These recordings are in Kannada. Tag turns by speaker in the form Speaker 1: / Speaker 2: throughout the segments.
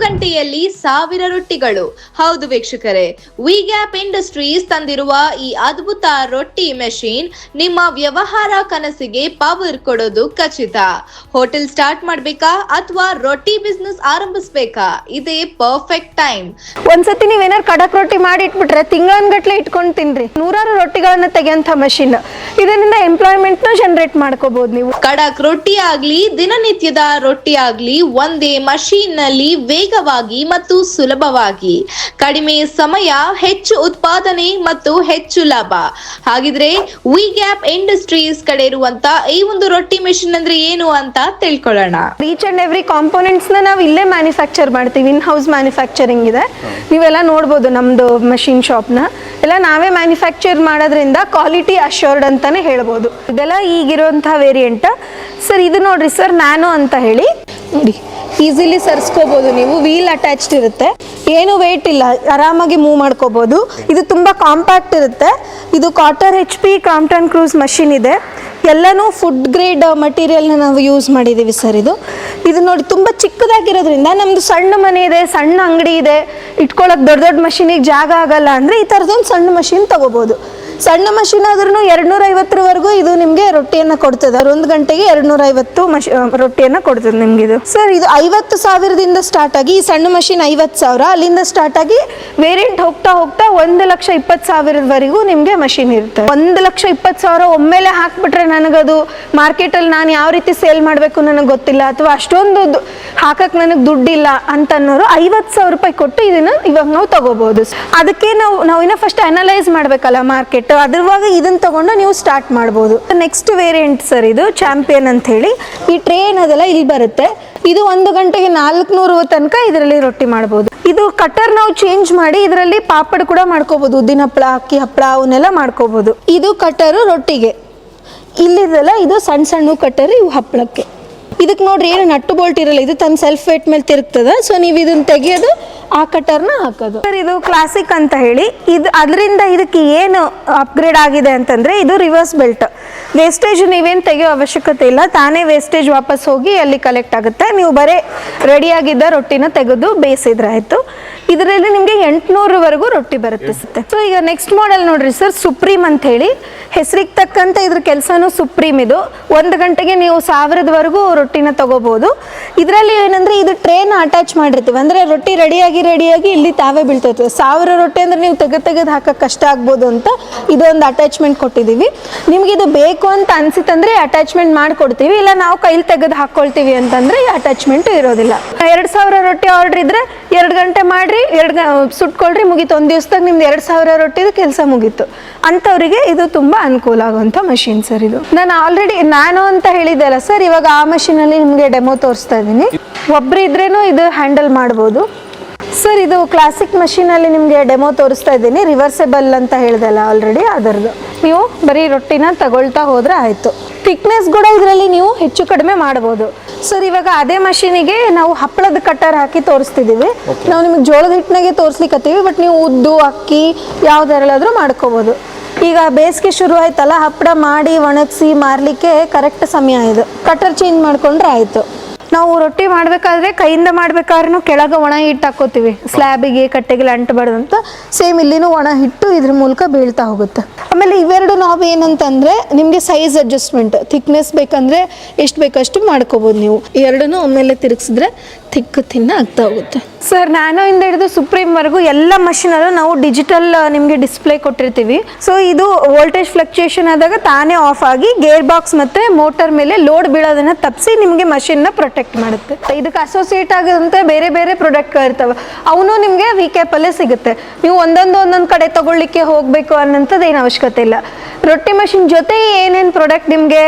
Speaker 1: ಗಂಟೆಯಲ್ಲಿ 1000 ರೊಟ್ಟಿಗಳು. ಹೌದು ವೀಕ್ಷಕರೇ, ವಿ ಗ್ಯಾಪ್ ಇಂಡಸ್ಟ್ರೀಸ್ ತಂದಿರುವ ಈ ಅದ್ಭುತ ರೊಟ್ಟಿ ಮೆಷಿನ್ ನಿಮ್ಮ ವ್ಯವಹಾರ ಕನಸಿಗೆ ಪವರ್ ಕೊಡೋದು ಖಚಿತ. ಹೋಟೆಲ್ ಸ್ಟಾರ್ಟ್ ಮಾಡ್ಬೇಕಾ ಅಥವಾ ರೊಟ್ಟಿ ಬಿಸ್ನೆಸ್ ಆರಂಭಿಸ್ಬೇಕಾ? ಇದೇ ಪರ್ಫೆಕ್ಟ್ ಟೈಮ್.
Speaker 2: ಒಂದ್ಸತಿ ನೀವೇನಾರು ಕಡಕ್ ರೊಟ್ಟಿ ಮಾಡಿ ಇಟ್ಬಿಟ್ರೆ ತಿಂಗಳನ್ಗಟ್ಲೆ ಇಟ್ಕೊಂಡು ತಿನ್ರಿ. 100 ರೊಟ್ಟಿಗಳನ್ನ ತೆಗೆಯಂತ ಮಷಿನ್. ಇದರಿಂದ ಎಂಪ್ಲಾಯ್ಮೆಂಟ್ ನ ಜನರೇಟ್ ಮಾಡ್ಕೋಬಹುದು ನೀವು.
Speaker 1: ಕಡಕ್ ರೊಟ್ಟಿ ಆಗ್ಲಿ, ದಿನನಿತ್ಯದ ರೊಟ್ಟಿ ಆಗ್ಲಿ, ಒಂದೇ ಮಷೀನ್ ನಲ್ಲಿ ವೇಗವಾಗಿ ಮತ್ತು ಸುಲಭವಾಗಿ, ಕಡಿಮೆ ಸಮಯ, ಹೆಚ್ಚು ಉತ್ಪಾದನೆ ಮತ್ತು ಹೆಚ್ಚು ಲಾಭ. ಹಾಗಿದ್ರೆ ವಿ ಗ್ಯಾಪ್ ಇಂಡಸ್ಟ್ರೀಸ್ ಕಡೆ ಇರುವಂತ ಈ ಒಂದು ರೊಟ್ಟಿ ಮೆಷಿನ್ ಅಂದ್ರೆ ಏನು ಅಂತ ತಿಳ್ಕೊಳ್ಳೋಣ.
Speaker 2: ಈಚ್ ಅಂಡ್ ಎವ್ರಿ ಕಾಂಪೋನೆಂಟ್ಸ್ ನ ನಾವು ಇಲ್ಲೇ ಮ್ಯಾನುಫ್ಯಾಕ್ಚರ್ ಮಾಡ್ತೀವಿ. ಇನ್ ಹೌಸ್ ಮ್ಯಾನುಫ್ಯಾಕ್ಚರಿಂಗ್ ಇದೆ. ನೀವೆಲ್ಲ ನೋಡ್ಬೋದು ನಮ್ದು ಮಷಿನ್ ಶಾಪ್ ನ ಎಲ್ಲ ನಾವೇ ಮ್ಯಾನುಫ್ಯಾಕ್ಚರ್ ಮಾಡೋದ್ರಿಂದ ಕ್ವಾಲಿಟಿ ಅಶ್ಯೂರ್ಡ್ ಅಂತಾನೆ ಹೇಳ್ಬೋದು. ಇದೆಲ್ಲ ಈಗಿರುವಂತಹ ವೇರಿಯಂಟ್. ಸರ್ ಇದು ನೋಡ್ರಿ ಸರ್, ನ್ಯಾನೋ ಅಂತ ಹೇಳಿ ನೋಡಿ, ಈಸಿಲಿ ಸರ್ಸ್ಕೋಬಹುದು ನೀವು. ವೀಲ್ ಅಟ್ಯಾಚ್ಡ್ ಇರುತ್ತೆ, ಏನು ವೇಟ್ ಇಲ್ಲ, ಆರಾಮಾಗಿ ಮೂವ್ ಮಾಡ್ಕೋಬಹುದು. ಇದು ತುಂಬಾ ಕಾಂಪ್ಯಾಕ್ಟ್ ಇರುತ್ತೆ. ಇದು quarter HP Crompton cruise machine ಇದೆ. ಎಲ್ಲನೂ ಫುಡ್ ಗ್ರೇಡ್ ಮಟೀರಿಯಲ್ನ ನಾವು ಯೂಸ್ ಮಾಡಿದ್ದೀವಿ ಸರ್. ಇದು ನೋಡಿ ತುಂಬ ಚಿಕ್ಕದಾಗಿರೋದ್ರಿಂದ ನಮ್ಮದು ಸಣ್ಣ ಮನೆ ಇದೆ, ಸಣ್ಣ ಅಂಗಡಿ ಇದೆ, ಇಟ್ಕೊಳ್ಳೋಕೆ ದೊಡ್ಡ ಮಷೀನಿಗೆ ಜಾಗ ಆಗಲ್ಲ ಅಂದರೆ ಈ ಥರದೊಂದು ಸಣ್ಣ ಮಷೀನ್ ತೊಗೋಬೋದು. ಸಣ್ಣ ಮಷೀನ್ ಆದ್ರೂ 250ರವರೆಗೂ ಇದು ನಿಮಗೆ ರೊಟ್ಟಿಯನ್ನು ಕೊಡ್ತದೆ. 1 ಗಂಟೆಗೆ 250 ರೊಟ್ಟಿಯನ್ನು ಕೊಡ್ತದೆ ನಿಮ್ಗೆ ಇದು. ಸರ್ ಇದು 50,000ದಿಂದ ಸ್ಟಾರ್ಟ್ ಆಗಿ, ಈ ಸಣ್ಣ ಮಷೀನ್ 50,000, ಅಲ್ಲಿಂದ ಸ್ಟಾರ್ಟ್ ಆಗಿ ವೇರಿಯಂಟ್ ಹೋಗ್ತಾ ಹೋಗ್ತಾ 1,20,000ವರೆಗೂ ನಿಮಗೆ ಮಷೀನ್ ಇರುತ್ತೆ. 1,20,000 ಒಮ್ಮೆಲೆ ಹಾಕ್ಬಿಟ್ರೆ ನನಗದು ಮಾರ್ಕೆಟಲ್ಲಿ ನಾನು ಯಾವ ರೀತಿ ಸೇಲ್ ಮಾಡಬೇಕು ನನಗೆ ಗೊತ್ತಿಲ್ಲ, ಅಥವಾ ಅಷ್ಟೊಂದು ಹಾಕಕ್ಕೆ ನನಗೆ ದುಡ್ಡಿಲ್ಲ ಅಂತ ಅನ್ನೋರು 50,000 ರೂಪಾಯಿ ಕೊಟ್ಟು ಇದನ್ನು ಇವಾಗ ನಾವು ತಗೋಬಹುದು. ಅದಕ್ಕೆ ನಾವು ಇನ್ನ ಫಸ್ಟ್ ಅನಲೈಸ್ ಮಾಡಬೇಕಲ್ಲ ಮಾರ್ಕೆಟ್, ಅದ್ರವಾಗ ಇದನ್ನ ತಗೊಂಡು ನೀವು ಸ್ಟಾರ್ಟ್ ಮಾಡ್ಬೋದು. ನೆಕ್ಸ್ಟ್ ವೇರಿಯಂಟ್ ಸರ್ ಇದು ಚಾಂಪಿಯನ್ ಅಂತ ಹೇಳಿ. ಈ ಟ್ರೇ ಏನದಲ್ಲ ಇಲ್ಲಿ ಬರುತ್ತೆ. ಇದು 1 ಗಂಟೆಗೆ 400 ತನಕ ಇದರಲ್ಲಿ ರೊಟ್ಟಿ ಮಾಡ್ಬೋದು. ಇದು ಕಟರ್ ನಾವು ಚೇಂಜ್ ಮಾಡಿ ಇದರಲ್ಲಿ ಪಾಪಡ್ ಕೂಡ ಮಾಡ್ಕೋಬಹುದು. ಉದ್ದಿನ ಹಪ್ಪಳ, ಅಕ್ಕಿ ಹಪ್ಪಳ ಅವನ್ನೆಲ್ಲ ಮಾಡ್ಕೋಬಹುದು. ಇದು ಕಟರು ರೊಟ್ಟಿಗೆ, ಇಲ್ಲಿದೆಲ್ಲ ಇದು ಸಣ್ಣ ಸಣ್ಣ ಕಟರ್ ಇವು ಹಪ್ಪಳಕ್ಕೆ. ಇದಕ್ಕೆ ನೋಡ್ರಿ ಏನು ನಟ್ಟು ಬೋಲ್ಟ್ ಇರಲ್ಲ, ಇದು ತನ್ನ ಸೆಲ್ಫ್ ವೇಟ್ ಮೇಲೆ ತಿರುಗ್ತದೆ. ಸೊ ನೀವು ಇದನ್ನ ತೆಗಿಯೋದು, ಆ ಕಟರ್ನ ಹಾಕೋದು. ಸರ್ ಇದು ಕ್ಲಾಸಿಕ್ ಅಂತ ಹೇಳಿ. ಇದು ಅದರಿಂದ ಇದಕ್ಕೆ ಏನು ಅಪ್ಗ್ರೇಡ್ ಆಗಿದೆ ಅಂತಂದ್ರೆ ಇದು ರಿವರ್ಸ್ ಬೆಲ್ಟ್. ವೇಸ್ಟೇಜ್ ನೀವೇನು ತೆಗೆಯೋ ಅವಶ್ಯಕತೆ ಇಲ್ಲ, ತಾನೇ ವೇಸ್ಟೇಜ್ ವಾಪಸ್ ಹೋಗಿ ಅಲ್ಲಿ ಕಲೆಕ್ಟ್ ಆಗುತ್ತೆ. ನೀವು ಬರೀ ರೆಡಿಯಾಗಿದ್ದ ರೊಟ್ಟಿನ ತೆಗೆದು ಬೇಯಿಸಿದ್ರೆ ಆಯ್ತು. ಇದರಲ್ಲಿ ನಿಮಗೆ 800ವರೆಗೂ ರೊಟ್ಟಿ ಬರುತ್ತೆ. ಸೊ ಈಗ ನೆಕ್ಸ್ಟ್ ಮಾಡೆಲ್ ನೋಡ್ರಿ ಸರ್, ಸುಪ್ರೀಮ್ ಅಂತ ಹೇಳಿ. ಹೆಸರಿಗೆ ತಕ್ಕಂತೆ ಇದ್ರ ಕೆಲಸನೂ ಸುಪ್ರೀಮ್. ಇದು 1 ಗಂಟೆಗೆ ನೀವು 1000ವರೆಗೂ ರೊಟ್ಟಿನ ತಗೋಬಹುದು. ಇದರಲ್ಲಿ ಏನಂದ್ರೆ ಇದು ಟ್ರೇನ ಅಟ್ಯಾಚ್ ಮಾಡಿರ್ತೀವಿ, ಅಂದ್ರೆ ರೊಟ್ಟಿ ರೆಡಿಯಾಗಿ ಇಲ್ಲಿ ತಾವೇ ಬೀಳ್ತೈತೆ. 1000 ರೊಟ್ಟಿ ಅಂದ್ರೆ ನೀವು ತೆಗೆದು ಹಾಕಕ್ಕೆ ಕಷ್ಟ ಆಗ್ಬೋದು ಅಂತ ಇದೊಂದು ಅಟ್ಯಾಚ್ಮೆಂಟ್ ಕೊಟ್ಟಿದ್ದೀವಿ. ನಿಮ್ಗೆ ಇದು ಬೇಕು ಅಂತ ಅನ್ಸಿತ್ತಂದ್ರೆ ಅಟ್ಯಾಚ್ಮೆಂಟ್ ಮಾಡಿಕೊಡ್ತೀವಿ, ಇಲ್ಲ ನಾವು ಕೈಲಿ ತೆಗೆದು ಹಾಕೊಳ್ತೀವಿ ಅಂತಂದ್ರೆ ಈ ಅಟ್ಯಾಚ್ಮೆಂಟ್ ಇರೋದಿಲ್ಲ. 2000 ರೊಟ್ಟಿ ಆರ್ಡರ್ ಇದ್ರೆ 2 ಗಂಟೆ ಮಾಡ್ರಿ, ಸುಟ್ಕೊಳ್ರಿ, ಮುಗೀತು. 1 ದಿವಸದಾಗ ನಿಮ್ದು 2000 ರೊಟ್ಟಿದು ಕೆಲಸ ಮುಗೀತು. ಅಂಥವ್ರಿಗೆ ಇದು ತುಂಬಾ ಅನುಕೂಲ ಆಗುವಂಥ ಮಷೀನ್ ಸರ್. ಇದು ನಾನು ಆಲ್ರೆಡಿ ನ್ಯಾನೋ ಅಂತ ಹೇಳಿದ್ದೆ ಅಲ್ಲ ಸರ್, ಇವಾಗ ಆ ಮಷೀನಲ್ಲಿ ನಿಮಗೆ ಡೆಮೋ ತೋರಿಸ್ತಾ ಇದ್ದೀನಿ. ಒಬ್ರು ಇದ್ರೇನು ಇದು ಹ್ಯಾಂಡಲ್ ಮಾಡ್ಬೋದು ಸರ್. ಇದು ಕ್ಲಾಸಿಕ್ ಮಷೀನಲ್ಲಿ ನಿಮಗೆ ಡೆಮೋ ತೋರಿಸ್ತಾ ಇದ್ದೀನಿ. ರಿವರ್ಸೆಬಲ್ ಅಂತ ಹೇಳ್ದಲ್ಲ ಆಲ್ರೆಡಿ, ಅದರದ್ದು. ನೀವು ಬರೀ ರೊಟ್ಟಿನ ತಗೊಳ್ತಾ ಹೋದ್ರೆ ಆಯಿತು. ಥಿಕ್ನೆಸ್ ಕೂಡ ಇದರಲ್ಲಿ ನೀವು ಹೆಚ್ಚು ಕಡಿಮೆ ಮಾಡ್ಬೋದು ಸರ್. ಇವಾಗ ಅದೇ ಮಷೀನಿಗೆ ನಾವು ಹಪ್ಪಳದ ಕಟ್ಟರ್ ಹಾಕಿ ತೋರಿಸ್ತಿದ್ದೀವಿ. ನಾವು ನಿಮಗೆ ಜೋಳದ ಹಿಟ್ಟಿನಾಗೆ ತೋರಿಸ್ಲಿಕ್ಕತ್ತೀವಿ, ಬಟ್ ನೀವು ಉದ್ದು, ಅಕ್ಕಿ ಯಾವುದರಲ್ಲಾದರೂ ಮಾಡ್ಕೋಬೋದು. ಈಗ ಬೇಸಿಗೆ ಶುರು ಆಯ್ತಲ್ಲ, ಹಪ್ಪಳ ಮಾಡಿ ಒಣಗಿಸಿ ಮಾರಲಿಕ್ಕೆ ಕರೆಕ್ಟ್ ಸಮಯ ಇದು. ಕಟ್ಟರ್ ಚೇಂಜ್ ಮಾಡ್ಕೊಂಡ್ರೆ ಆಯಿತು. ನಾವು ರೊಟ್ಟಿ ಮಾಡಬೇಕಾದ್ರೆ ಕೈಯಿಂದ ಮಾಡಬೇಕಾದ್ರೂ ಕೆಳಗೆ ಒಣ ಹಿಟ್ಟು ಹಾಕೋತೀವಿ, ಸ್ಲ್ಯಾಬಿಗೆ ಕಟ್ಟೆಗೆ ಅಂಟಬಾರ್ದು ಅಂತ. ಸೇಮ್ ಇಲ್ಲಿನೂ ಒಣ ಹಿಟ್ಟು ಇದ್ರ ಮೂಲಕ ಬೀಳ್ತಾ ಹೋಗುತ್ತೆ. ಆಮೇಲೆ ಇವೆರಡು ನಾವು ಏನಂತಂದರೆ ನಿಮಗೆ ಸೈಜ್ ಅಡ್ಜಸ್ಟ್ಮೆಂಟ್, ಥಿಕ್ನೆಸ್ ಬೇಕಂದರೆ ಎಷ್ಟು ಬೇಕಷ್ಟು ಮಾಡ್ಕೋಬೋದು ನೀವು. ಎರಡನ್ನೂ ಒಮ್ಮೆಲೆ ತಿರುಗಿಸಿದ್ರೆ ಥಿನ್ನ ಆಗ್ತಾ ಹೋಗುತ್ತೆ ಸರ್. ನ್ಯಾನೋ ಇಂದ ಹಿಡಿದು ಸುಪ್ರೀಮ್ವರೆಗೂ ಎಲ್ಲ ಮಷೀನಲ್ಲೂ ನಾವು ಡಿಜಿಟಲ್ ನಿಮಗೆ ಡಿಸ್ಪ್ಲೇ ಕೊಟ್ಟಿರ್ತೀವಿ. ಸೊ ಇದು ವೋಲ್ಟೇಜ್ ಫ್ಲಕ್ಚುಯೇಷನ್ ಆದಾಗ ತಾನೇ ಆಫ್ ಆಗಿ ಗೇರ್ ಬಾಕ್ಸ್ ಮತ್ತು ಮೋಟರ್ ಮೇಲೆ ಲೋಡ್ ಬೀಳೋದನ್ನು ತಪ್ಪಿಸಿ ನಿಮಗೆ ಮಷೀನ್ನ ಪ್ರೊಟೆಕ್ಟ್ ಮಾಡುತ್ತೆ. ಇದಕ್ಕೆ ಅಸೋಸಿಯೇಟ್ ಆಗೋದಂತೆ ಬೇರೆ ಬೇರೆ ಪ್ರಾಡಕ್ಟ್ಗಳಿರ್ತವೆ, ಅವನು ನಿಮಗೆ ವಿ ಕ್ಯಾಪಲ್ಲೇ ಸಿಗುತ್ತೆ. ನೀವು ಒಂದೊಂದು ಕಡೆ ತಗೊಳ್ಳಿಕ್ಕೆ ಹೋಗಬೇಕು ಅನ್ನೋಂಥದ್ದು ಏನು ಅವಶ್ಯಕತೆ ಇಲ್ಲ. ರೊಟ್ಟಿ ಮಷೀನ್ ಜೊತೆ ಏನೇನು ಪ್ರಾಡಕ್ಟ್ ನಿಮಗೆ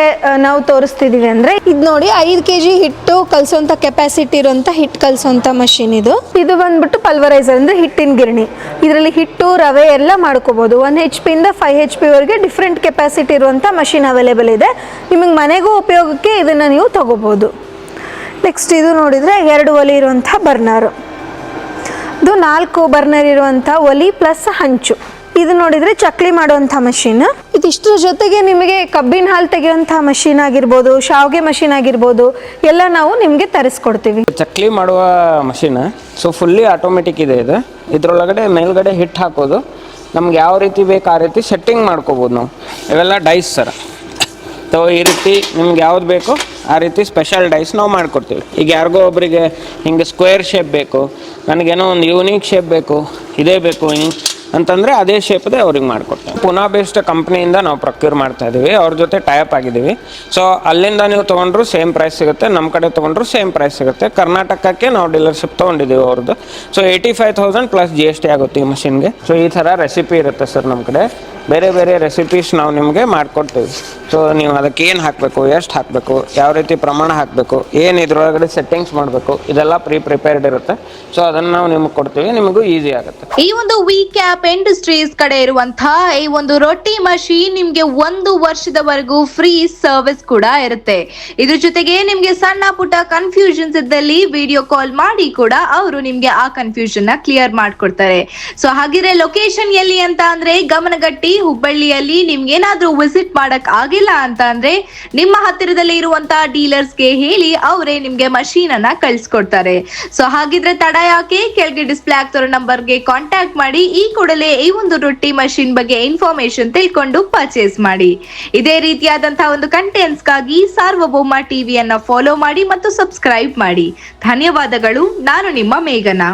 Speaker 2: ನಾವು ತೋರಿಸ್ತಿದ್ದೀವಿ ಅಂದರೆ, ಇದು ನೋಡಿ 5 kg ಹಿಟ್ಟು ಕಲಿಸೋಂಥ ಕೆಪಾಸಿಟಿ ಇರುವಂಥ ಹಿಟ್ಟು ಕಲಿಸೋಂಥ ಮಷೀನ್ ಇದು. ಇದು ಬಂದ್ಬಿಟ್ಟು ಪಲ್ವರೈಸರ್ ಅಂದರೆ ಹಿಟ್ಟಿನ ಗಿರಣಿ. ಇದರಲ್ಲಿ ಹಿಟ್ಟು, ರವೆ ಎಲ್ಲ ಮಾಡ್ಕೋಬೋದು. 1 HP ಇಂದ 5 HP ವರೆಗೆ ಡಿಫ್ರೆಂಟ್ ಕೆಪಾಸಿಟಿ ಇರುವಂಥ ಮಷೀನ್ ಅವೈಲೇಬಲ್ ಇದೆ. ನಿಮಗೆ ಮನೆಗೂ ಉಪಯೋಗಕ್ಕೆ ಇದನ್ನು ನೀವು ತಗೋಬೋದು. ನೆಕ್ಸ್ಟ್ ಇದು ನೋಡಿದರೆ 2 ಒಲೆ ಇರುವಂಥ ಬರ್ನರು. ಇದು 4 ಬರ್ನರ್ ಇರುವಂಥ ಒಲಿ ಪ್ಲಸ್ ಹಂಚು. ಇದು ನೋಡಿದ್ರೆ ಚಕ್ಲಿ ಮಾಡುವಂಥ ಮಷೀನ್. ಇದಿಷ್ಟರ ಜೊತೆಗೆ ನಿಮಗೆ ಕಬ್ಬಿನ ಹಾಲು ತೆಗೆಯುವಂಥ ಮಷೀನ್ ಆಗಿರ್ಬೋದು, ಶಾವಿಗೆ ಮಷೀನ್ ಆಗಿರ್ಬೋದು, ಎಲ್ಲ ನಾವು ನಿಮಗೆ ತರಿಸ್ಕೊಡ್ತೀವಿ.
Speaker 3: ಚಕ್ಲಿ ಮಾಡುವ ಮಷೀನ್ ಸೊ ಫುಲ್ಲಿ ಆಟೋಮೆಟಿಕ್ ಇದೆ ಇದು. ಇದರೊಳಗಡೆ ಮೇಲ್ಗಡೆ ಹಿಟ್ಟು ಹಾಕೋದು, ನಮ್ಗೆ ಯಾವ ರೀತಿ ಬೇಕು ಆ ರೀತಿ ಸೆಟ್ಟಿಂಗ್ ಮಾಡ್ಕೋಬೋದು ನಾವು. ಇವೆಲ್ಲ ಡೈಸ್ ಸರ್. ಸೊ ಈ ರೀತಿ ನಿಮ್ಗೆ ಯಾವ್ದು ಬೇಕು ಆ ರೀತಿ ಸ್ಪೆಷಲ್ ಡೈಸ್ ನಾವು ಮಾಡಿಕೊಡ್ತೀವಿ. ಈಗ ಯಾರಿಗೋ ಒಬ್ಬರಿಗೆ ಹಿಂಗೆ ಸ್ಕ್ವೇರ್ ಶೇಪ್ ಬೇಕು, ನನಗೇನೋ ಒಂದು ಯೂನಿಕ್ ಶೇಪ್ ಬೇಕು, ಇದೇ ಬೇಕು ಹಿಂಗೆ ಅಂತಂದರೆ ಅದೇ ಶೇಪ್ದೇ ಅವ್ರಿಗೆ ಮಾಡಿಕೊಡ್ತೀವಿ. ಪುನಾ ಬೇಸ್ಡ್ ಕಂಪ್ನಿಯಿಂದ ನಾವು ಪ್ರೊಕ್ಯೂರ್ ಮಾಡ್ತಾ ಇದ್ದೀವಿ, ಅವ್ರ ಜೊತೆ ಟೈಪ್ ಆಗಿದ್ದೀವಿ. ಸೊ ಅಲ್ಲಿಂದ ನೀವು ತೊಗೊಂಡ್ರು ಸೇಮ್ ಪ್ರೈಸ್ ಸಿಗುತ್ತೆ, ನಮ್ಮ ಕಡೆ ತೊಗೊಂಡ್ರು ಸೇಮ್ ಪ್ರೈಸ್ ಸಿಗುತ್ತೆ. ಕರ್ನಾಟಕಕ್ಕೆ ನಾವು ಡೀಲರ್ಶಿಪ್ ತೊಗೊಂಡಿದ್ದೀವಿ ಅವ್ರದ್ದು. ಸೊ 85,000 ಪ್ಲಸ್ GST ಆಗುತ್ತೆ ಈ ಮಷಿನ್ಗೆ. ಸೊ ಈ ಥರ ರೆಸಿಪಿ ಇರುತ್ತೆ ಸರ್ ನಮ್ಮ ಕಡೆ. ಬೇರೆ ಬೇರೆ ರೆಸಿಪೀಸ್ ನಾವು ನಿಮಗೆ ಮಾಡಿಕೊಡ್ತೀವಿ. ಸೊ ನೀವು ಅದಕ್ಕೆ ಏನು ಹಾಕಬೇಕು, ಎಷ್ಟು ಹಾಕಬೇಕು, ಯಾವ ರೀತಿ ಪ್ರಮಾಣ ಹಾಕಬೇಕು, ಏನು ಇದ್ರೊಳಗಡೆ ಸೆಟ್ಟಿಂಗ್ಸ್ ಮಾಡಬೇಕು, ಇದೆಲ್ಲ ಪ್ರಿಪೇರ್ಡ್ ಇರುತ್ತೆ. ಸೊ ಅದನ್ನು ನಾವು ನಿಮಗೆ ಕೊಡ್ತೀವಿ, ನಿಮಗೂ ಈಸಿ ಆಗುತ್ತೆ.
Speaker 1: ಈ ಒಂದು ವಿಕ್ಯಾಪ್ ಇಂಡಸ್ಟ್ರೀಸ್ ಕಡೆ ಇರುವಂತಹ ಈ ಒಂದು ರೊಟ್ಟಿ ಮಷೀನ್ ನಿಮ್ಗೆ 1 ವರ್ಷದವರೆಗೂ ಫ್ರೀ ಸರ್ವಿಸ್ ಕೂಡ ಇರುತ್ತೆ. ಇದ್ರ ಜೊತೆಗೆ ನಿಮ್ಗೆ ಸಣ್ಣ ಪುಟ್ಟ ಕನ್ಫ್ಯೂಷನ್ಸ್ ಇದ್ದಲ್ಲಿ ವಿಡಿಯೋ ಕಾಲ್ ಮಾಡಿ ಕೂಡ ಅವರು ನಿಮ್ಗೆ ಆ ಕನ್ಫ್ಯೂಷನ್ ನ ಕ್ಲಿಯರ್ ಮಾಡ್ಕೊಡ್ತಾರೆ. ಸೊ ಹಾಗಿದ್ರೆ ಲೊಕೇಶನ್ ಎಲ್ಲಿ ಅಂತ ಅಂದ್ರೆ ಗಮನಗಟ್ಟಿ ಹುಬ್ಬಳ್ಳಿಯಲ್ಲಿ. ನಿಮ್ಗೆ ಏನಾದ್ರೂ ವಿಸಿಟ್ ಮಾಡಕ್ ಆಗಿಲ್ಲ ಅಂತ ಅಂದ್ರೆ ನಿಮ್ಮ ಹತ್ತಿರದಲ್ಲಿ ಇರುವಂತಹ ಡೀಲರ್ಸ್ಗೆ ಹೇಳಿ ಅವರೇ ನಿಮ್ಗೆ ಮಷೀನ್ ಅನ್ನ ಕಳಿಸ್ಕೊಡ್ತಾರೆ. ಸೊ ಹಾಗಿದ್ರೆ ತಡ ಯಾಕೆ, ಕೆಳಗೆ ಡಿಸ್ಪ್ಲೇ ಆಗ್ತಿರೋ ನಂಬರ್ಗೆ ಕಾಂಟ್ಯಾಕ್ಟ್ ಮಾಡಿ ಈ ಕೂಡಲೇ ಈ ಒಂದು ರೊಟ್ಟಿ ಮಷೀನ್ ಬಗ್ಗೆ ಇನ್ಫಾರ್ಮೇಶನ್ ತಿಳ್ಕೊಂಡು ಪರ್ಚೇಸ್ ಮಾಡಿ. ಇದೇ ರೀತಿಯಾದಂತಹ ಒಂದು ಕಂಟೆಂಟ್ಸ್ಗಾಗಿ ಸಾರ್ವಭೌಮ ಟಿವಿಯನ್ನ ಫಾಲೋ ಮಾಡಿ ಮತ್ತು ಸಬ್ಸ್ಕ್ರೈಬ್ ಮಾಡಿ. ಧನ್ಯವಾದಗಳು. ನಾನು ನಿಮ್ಮ ಮೇಘನಾ.